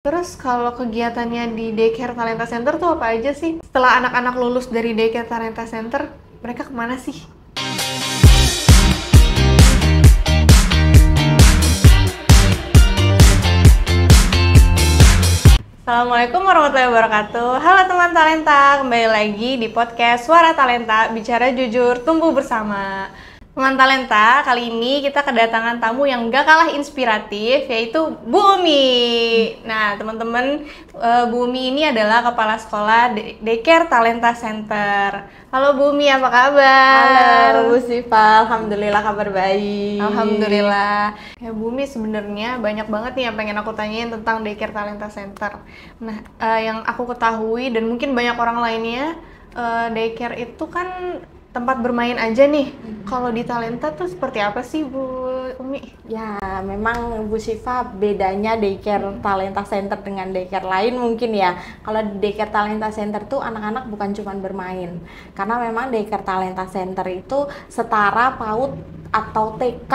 Terus kalau kegiatannya di Daycare Talenta Center tuh apa aja sih? Setelah anak-anak lulus dari Daycare Talenta Center, mereka kemana sih? Assalamualaikum warahmatullahi wabarakatuh. Halo teman talenta, kembali lagi di podcast Suara Talenta, bicara jujur, tumbuh bersama. Teman talenta, kali ini kita kedatangan tamu yang gak kalah inspiratif, yaitu Bu Umi. Nah, teman-teman, Bu Umi ini adalah kepala sekolah Daycare Talenta Center. Halo Bu Umi, apa kabar? Halo Bu Siva, alhamdulillah kabar baik. Alhamdulillah. Ya Bu Umi, sebenarnya banyak banget nih yang pengen aku tanyain tentang Daycare Talenta Center. Nah, yang aku ketahui dan mungkin banyak orang lainnya, Daycare itu kan tempat bermain aja nih. Kalau di Talenta tuh seperti apa sih Bu Umi? Ya, memang Bu Siva bedanya Daycare Talenta Center dengan Daycare lain mungkin ya. Kalau di Daycare Talenta Center tuh anak-anak bukan cuma bermain. Karena memang Daycare Talenta Center itu setara PAUD atau TK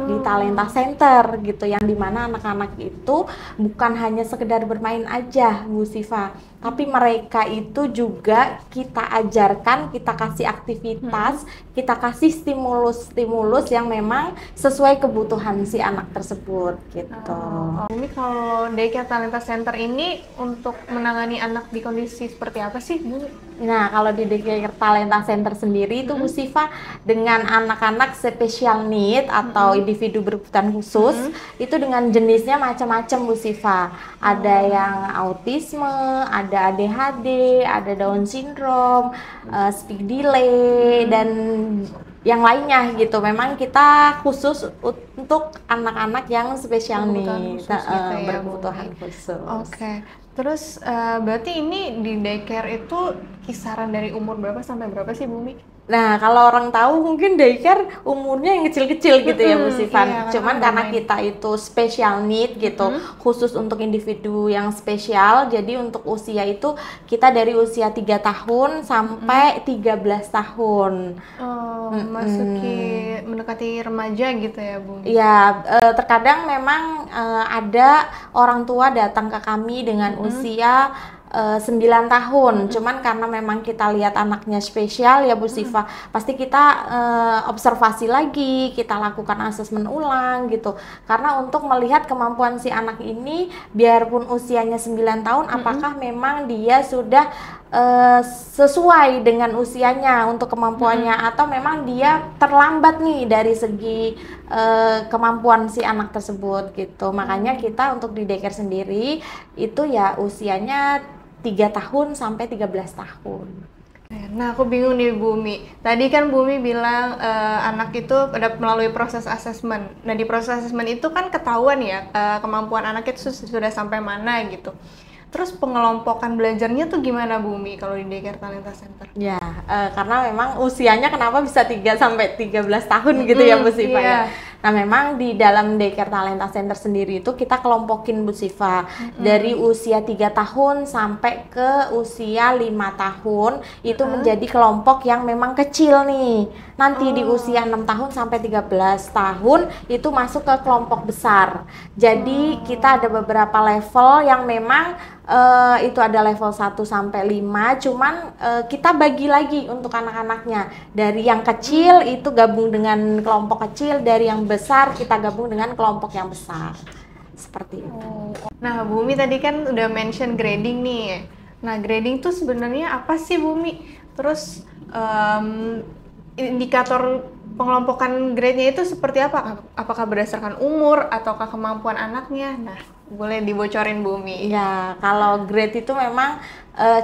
di Talenta Center gitu, yang dimana anak-anak itu bukan hanya sekedar bermain aja Bu Siva, tapi mereka itu juga kita ajarkan, kita kasih aktivitas, kita kasih stimulus yang memang sesuai kebutuhan si anak tersebut gitu. Umi, kalau Daycare Talenta Center ini untuk menangani anak di kondisi seperti apa sih Bu? Nah, kalau di Daycare Talenta Center sendiri itu Bu Siva dengan anak-anak special need atau individu berkebutuhan khusus, itu dengan jenisnya macam-macam Bu Siva. Ada yang autisme, ada ADHD, ada Down syndrome, speak delay, dan yang lainnya gitu. Memang kita khusus untuk anak-anak yang special need, berkebutuhan khusus. Oke. Terus berarti ini di daycare itu kisaran dari umur berapa sampai berapa sih Bu Umi? Nah, kalau orang tahu mungkin daycare umurnya yang kecil-kecil gitu ya Bu Sivan. Iya, Cuman karena kita itu special need gitu, khusus untuk individu yang spesial. Jadi untuk usia itu kita dari usia 3 tahun sampai 13 tahun. Mendekati remaja gitu ya Bu? Ya, terkadang memang ada orang tua datang ke kami dengan usia 9 tahun, cuman karena memang kita lihat anaknya spesial ya Bu Siva, pasti kita observasi lagi, kita lakukan asesmen ulang gitu, karena untuk melihat kemampuan si anak ini, biarpun usianya 9 tahun, apakah memang dia sudah sesuai dengan usianya untuk kemampuannya, atau memang dia terlambat nih dari segi kemampuan si anak tersebut gitu. Makanya kita untuk di daycare sendiri itu ya usianya 3 tahun sampai 13 tahun. Nah, aku bingung nih Bu Umi. Tadi kan Bu Umi bilang anak itu ada melalui proses asesmen. Nah, di proses asesmen itu kan ketahuan ya kemampuan anak itu sudah sampai mana gitu. Terus pengelompokan belajarnya tuh gimana Bu Umi kalau di Daycare Talenta Center? Ya, karena memang usianya kenapa bisa 3 sampai 13 tahun gitu ya Bu Siva ya. Nah, memang di dalam Daycare Talenta Center sendiri itu kita kelompokin Bu Siva dari usia 3 tahun sampai ke usia 5 tahun itu menjadi kelompok yang memang kecil nih. Nanti di usia 6 tahun sampai 13 tahun itu masuk ke kelompok besar. Jadi kita ada beberapa level yang memang itu ada level 1 sampai 5, cuman kita bagi lagi untuk anak-anaknya. Dari yang kecil itu gabung dengan kelompok kecil, dari yang besar kita gabung dengan kelompok yang besar. Seperti itu. Nah, Bu Umi tadi kan udah mention grading nih. Nah, grading tuh sebenarnya apa sih Bu Umi? Terus indikator pengelompokan grade-nya itu seperti apa? Apakah berdasarkan umur ataukah kemampuan anaknya? Nah, boleh dibocorin Bu Umi? Ya, kalau grade itu memang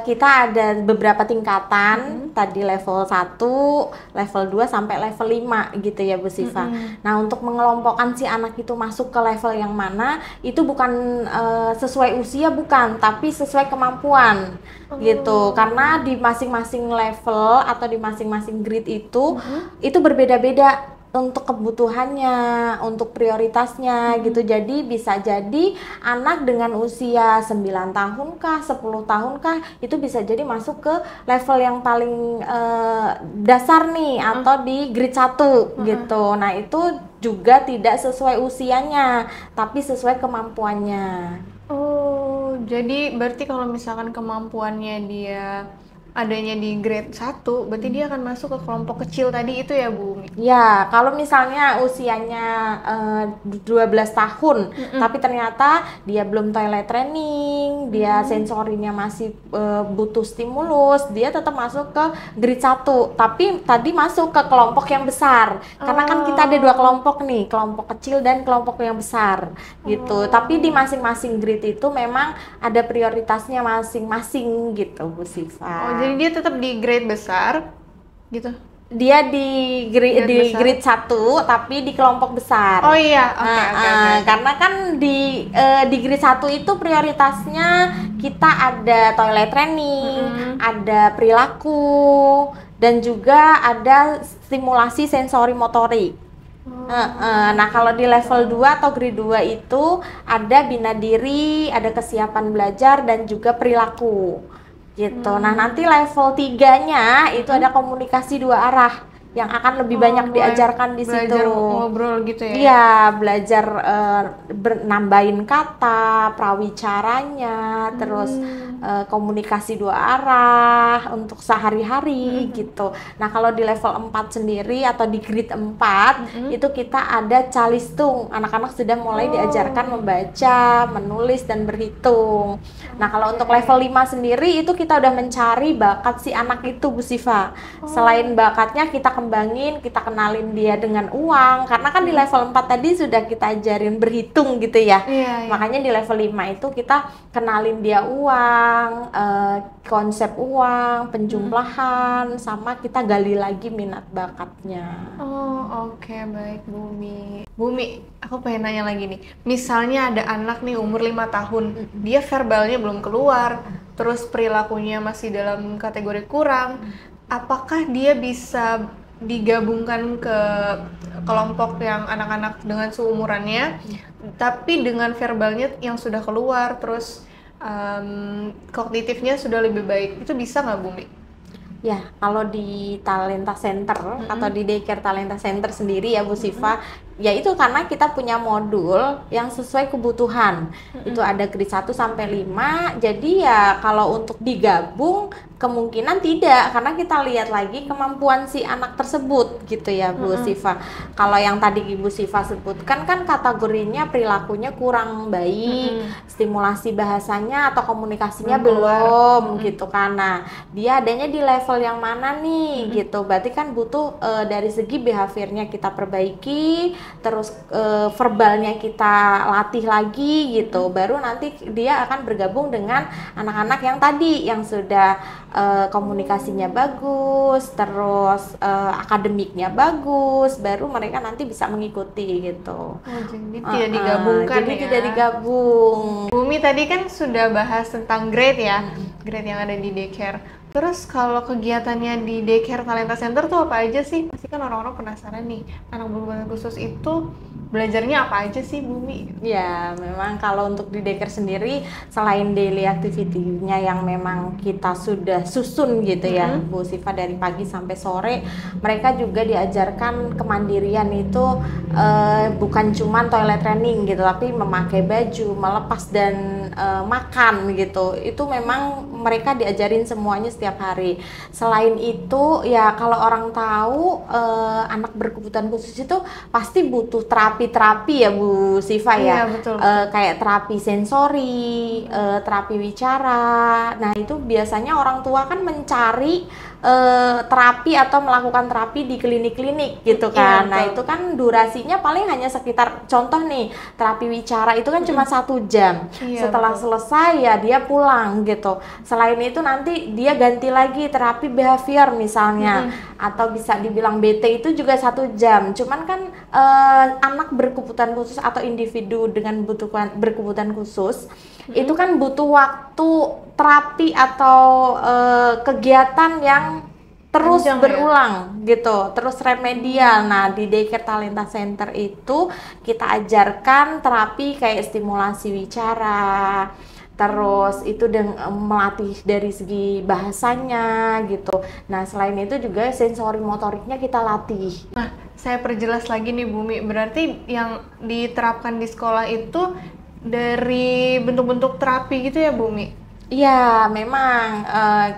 kita ada beberapa tingkatan, tadi level 1, level 2 sampai level 5 gitu ya Bu Siva. Nah, untuk mengelompokkan si anak itu masuk ke level yang mana, itu bukan sesuai usia, bukan, tapi sesuai kemampuan gitu. Karena di masing-masing level atau di masing-masing grade itu berbeda-beda untuk kebutuhannya, untuk prioritasnya gitu. Jadi bisa jadi anak dengan usia 9 tahun kah, 10 tahun kah, itu bisa jadi masuk ke level yang paling dasar nih, atau di grade 1 gitu. Nah, itu juga tidak sesuai usianya, tapi sesuai kemampuannya. Oh, jadi berarti kalau misalkan kemampuannya dia adanya di grade 1, berarti dia akan masuk ke kelompok kecil tadi itu ya, Bu Umi? Ya, kalau misalnya usianya 12 tahun, tapi ternyata dia belum toilet training, dia sensorinya masih butuh stimulus, dia tetap masuk ke grade 1. Tapi tadi masuk ke kelompok yang besar. Karena kan kita ada 2 kelompok nih, kelompok kecil dan kelompok yang besar gitu. Tapi di masing-masing grade itu memang ada prioritasnya masing-masing gitu, Bu Siva. Jadi dia tetap di grade besar gitu. Dia di grade 1 tapi di kelompok besar. Oh iya, oke. Karena kan di grade 1 itu prioritasnya kita ada toilet training, ada perilaku, dan juga ada stimulasi sensori motorik. Nah, kalau di level 2 atau grade 2 itu ada bina diri, ada kesiapan belajar, dan juga perilaku gitu. Nah, nanti level 3-nya itu ada komunikasi 2 arah yang akan lebih banyak diajarkan di situ. Belajar ngobrol gitu ya? Iya, belajar nambahin kata, prawicaranya, terus komunikasi 2 arah untuk sehari-hari gitu. Nah, kalau di level 4 sendiri atau di grade 4 itu kita ada calistung. Anak-anak sudah mulai diajarkan membaca, menulis, dan berhitung. Nah, kalau untuk level 5 sendiri itu kita udah mencari bakat si anak itu, Bu Siva. Selain bakatnya kita kembangin, kita kenalin dia dengan uang. Karena kan di level 4 tadi sudah kita ajarin berhitung gitu ya. Iya. Makanya di level 5 itu kita kenalin dia uang, konsep uang, penjumlahan, sama kita gali lagi minat bakatnya. Oke, baik Bumi. Bumi, aku pengen nanya lagi nih. Misalnya ada anak nih umur 5 tahun, dia verbalnya belum keluar, terus perilakunya masih dalam kategori kurang. Apakah dia bisa digabungkan ke kelompok yang anak-anak dengan seumurannya, tapi dengan verbalnya yang sudah keluar, terus kognitifnya sudah lebih baik? Itu bisa nggak, Bumi? Ya, kalau di Talenta Center atau di Daycare Talenta Center sendiri ya Bu Siva, ya itu karena kita punya modul yang sesuai kebutuhan. Itu ada grade 1 sampai 5. Jadi ya kalau untuk digabung kemungkinan tidak, karena kita lihat lagi kemampuan si anak tersebut gitu ya Bu Siva. Kalau yang tadi Ibu Siva sebutkan kan kategorinya perilakunya kurang baik, stimulasi bahasanya atau komunikasinya belum gitu kan. Nah, dia adanya di level yang mana nih gitu. Berarti kan butuh dari segi behaviornya kita perbaiki, terus verbalnya kita latih lagi gitu. Baru nanti dia akan bergabung dengan anak-anak yang tadi yang sudah komunikasinya bagus, terus akademiknya bagus, baru mereka nanti bisa mengikuti gitu. Jadi tidak digabungkan jadi ya? tidak digabung. Bumi tadi kan sudah bahas tentang grade ya, grade yang ada di daycare. Terus kalau kegiatannya di Daycare Talenta Center tuh apa aja sih? Pasti kan orang-orang penasaran nih, anak berkebutuhan khusus itu belajarnya apa aja sih, Bumi? Ya, memang kalau untuk di daycare sendiri, selain daily activity-nya yang memang kita sudah susun gitu ya, Bu Siva, dari pagi sampai sore, mereka juga diajarkan kemandirian itu bukan cuma toilet training gitu, tapi memakai baju, melepas dan makan gitu. Itu memang mereka diajarin semuanya setiap hari. Selain itu, ya kalau orang tahu anak berkebutuhan khusus itu pasti butuh terapi ya Bu Siva ya. Iya, betul. Kayak terapi sensori, terapi wicara. Nah, itu biasanya orang tua kan mencari terapi atau melakukan terapi di klinik-klinik gitu kan. Iya, Nah, itu kan durasinya paling hanya sekitar, contoh nih, terapi wicara itu kan cuma 1 jam. Iya, Setelah selesai ya dia pulang gitu. Selain itu nanti dia ganti lagi terapi behavior misalnya, atau bisa dibilang BT itu juga 1 jam. Cuman kan anak berkebutuhan khusus atau individu dengan berkebutuhan khusus itu kan butuh waktu terapi atau kegiatan yang terus panjang berulang gitu, terus remedial. Nah, di Daycare Talenta Center itu kita ajarkan terapi kayak stimulasi wicara, terus itu melatih dari segi bahasanya gitu. Nah, selain itu juga sensori motoriknya kita latih. Nah, saya perjelas lagi nih Bumi, berarti yang diterapkan di sekolah itu dari bentuk-bentuk terapi gitu ya, Bumi? Iya, memang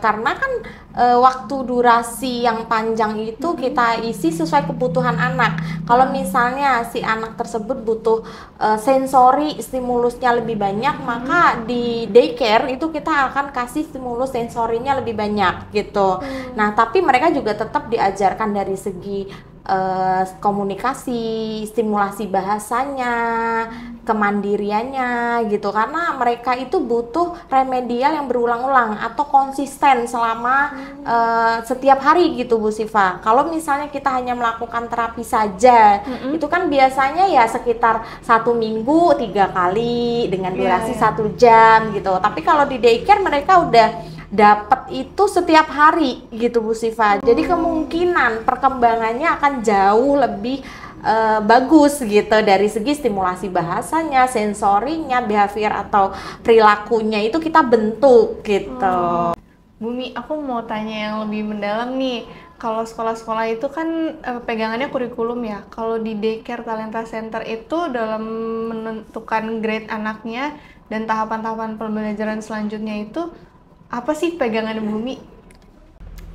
karena kan waktu durasi yang panjang itu kita isi sesuai kebutuhan anak. Kalau misalnya si anak tersebut butuh sensori stimulusnya lebih banyak, maka di daycare itu kita akan kasih stimulus sensorinya lebih banyak gitu. Nah, tapi mereka juga tetap diajarkan dari segi komunikasi, stimulasi bahasanya, kemandiriannya gitu, karena mereka itu butuh remedial yang berulang-ulang atau konsisten selama setiap hari gitu Bu Siva. Kalau misalnya kita hanya melakukan terapi saja, itu kan biasanya ya sekitar 1 minggu 3 kali dengan durasi 1 jam gitu. Tapi kalau di daycare mereka udah dapat itu setiap hari gitu Bu Siva. Jadi kemungkinan perkembangannya akan jauh lebih bagus gitu dari segi stimulasi bahasanya, sensorinya, behavior atau perilakunya itu kita bentuk gitu. Bumi, aku mau tanya yang lebih mendalam nih. Kalau sekolah-sekolah itu kan pegangannya kurikulum ya. Kalau di Daycare Talenta Center itu dalam menentukan grade anaknya dan tahapan-tahapan pembelajaran selanjutnya itu apa sih pegangan Bumi?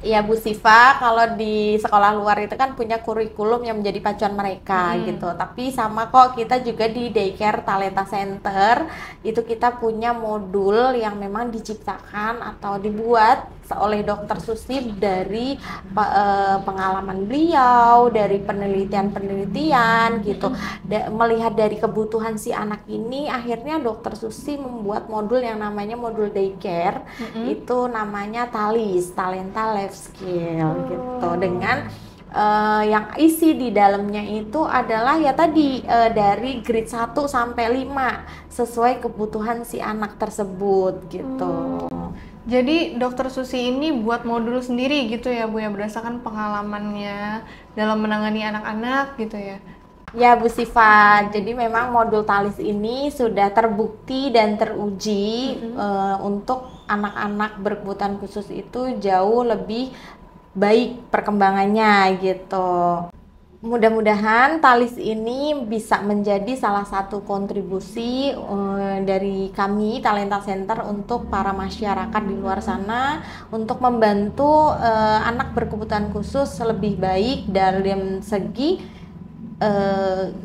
Ya Bu Siva, kalau di sekolah luar itu kan punya kurikulum yang menjadi pacuan mereka gitu. Tapi sama kok kita juga di Daycare Talenta Center itu kita punya modul yang memang diciptakan atau dibuat oleh Dokter Susi dari pengalaman beliau, dari penelitian-penelitian gitu. Melihat dari kebutuhan si anak ini, akhirnya Dokter Susi membuat modul yang namanya modul daycare. Itu namanya TALIS, Talenta Life Skill gitu. Dengan yang isi di dalamnya itu adalah ya tadi dari grade 1 sampai 5 sesuai kebutuhan si anak tersebut gitu. Jadi Dokter Susi ini buat modul sendiri gitu ya Bu ya, berdasarkan pengalamannya dalam menangani anak-anak gitu ya? Ya Bu Siva, jadi memang modul TALIS ini sudah terbukti dan teruji untuk anak-anak berkebutuhan khusus itu jauh lebih baik perkembangannya gitu. Mudah-mudahan TALIS ini bisa menjadi salah satu kontribusi dari kami Talenta Center untuk para masyarakat di luar sana untuk membantu anak berkebutuhan khusus lebih baik dalam segi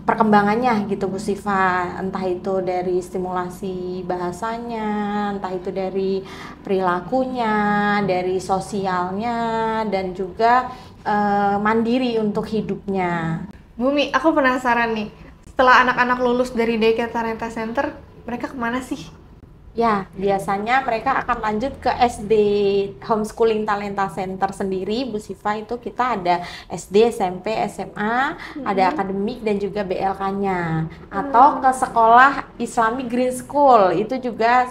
perkembangannya gitu Bu Siva, entah itu dari stimulasi bahasanya, entah itu dari perilakunya, dari sosialnya, dan juga mandiri untuk hidupnya. Bumi, aku penasaran nih, setelah anak-anak lulus dari Daycare Talenta Center, mereka kemana sih? Ya, biasanya mereka akan lanjut ke SD Homeschooling Talenta Center sendiri, Bu Siva. Itu kita ada SD, SMP, SMA, ada akademik dan juga BLK-nya. Atau ke sekolah Islami Green School, itu juga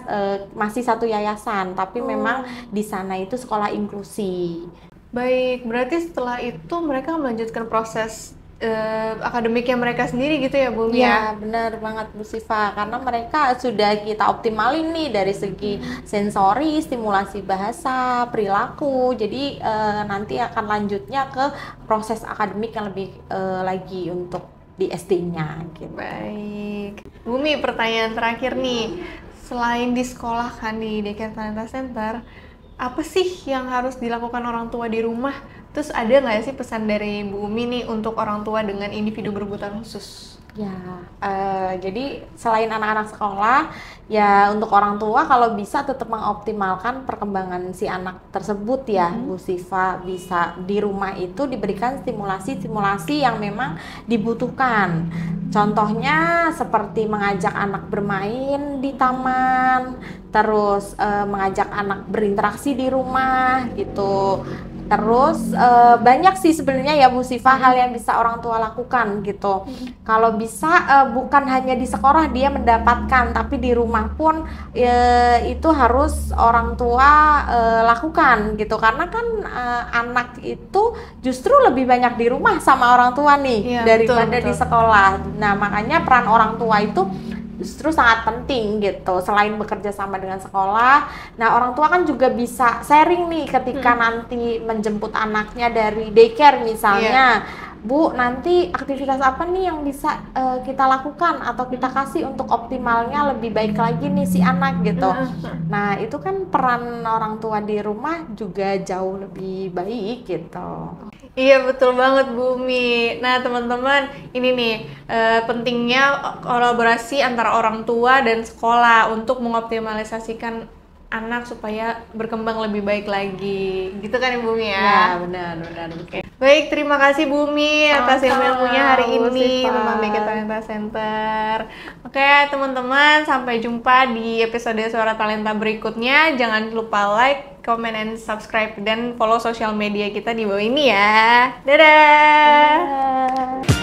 masih satu yayasan, tapi memang di sana itu sekolah inklusi. Baik, berarti setelah itu mereka melanjutkan proses akademiknya mereka sendiri gitu ya Bu? Ya, benar banget Bu Siva, karena mereka sudah kita optimalin nih dari segi sensori, stimulasi bahasa, perilaku. Jadi nanti akan lanjutnya ke proses akademik yang lebih lagi untuk di SD-nya gitu. Baik. Bumi, pertanyaan terakhir nih. Selain di sekolah kan di Daycare Talenta Center, apa sih yang harus dilakukan orang tua di rumah? Terus ada nggak sih pesan dari Bu Umi nih untuk orang tua dengan individu berkebutuhan khusus? Ya, jadi selain anak-anak sekolah, ya untuk orang tua kalau bisa tetap mengoptimalkan perkembangan si anak tersebut ya, Bu Siva. Bisa di rumah itu diberikan stimulasi-stimulasi yang memang dibutuhkan. Contohnya seperti mengajak anak bermain di taman, terus mengajak anak berinteraksi di rumah gitu. Terus banyak sih sebenarnya ya Bu Siva hal yang bisa orang tua lakukan gitu. Kalau bisa bukan hanya di sekolah dia mendapatkan, tapi di rumah pun itu harus orang tua lakukan gitu. Karena kan anak itu justru lebih banyak di rumah sama orang tua nih daripada di sekolah. Nah, makanya peran orang tua itu justru sangat penting gitu. Selain bekerja sama dengan sekolah, nah orang tua kan juga bisa sharing nih ketika nanti menjemput anaknya dari daycare misalnya. Bu, nanti aktivitas apa nih yang bisa kita lakukan atau kita kasih untuk optimalnya lebih baik lagi nih si anak gitu. Nah, itu kan peran orang tua di rumah juga jauh lebih baik gitu. Iya betul banget Bumi. Nah teman-teman, ini nih pentingnya kolaborasi antara orang tua dan sekolah untuk mengoptimalisasikan anak supaya berkembang lebih baik lagi. Gitu kan ya Bumi ya? Ya, benar. Oke. Baik, terima kasih Bumi atas ilmu-ilmunya hari Bu ini Sifat. tentang BK Talenta Center. Oke teman-teman, sampai jumpa di episode Suara Talenta berikutnya. Jangan lupa like, comment, and subscribe, dan follow sosial media kita di bawah ini ya. Dadah! Dadah.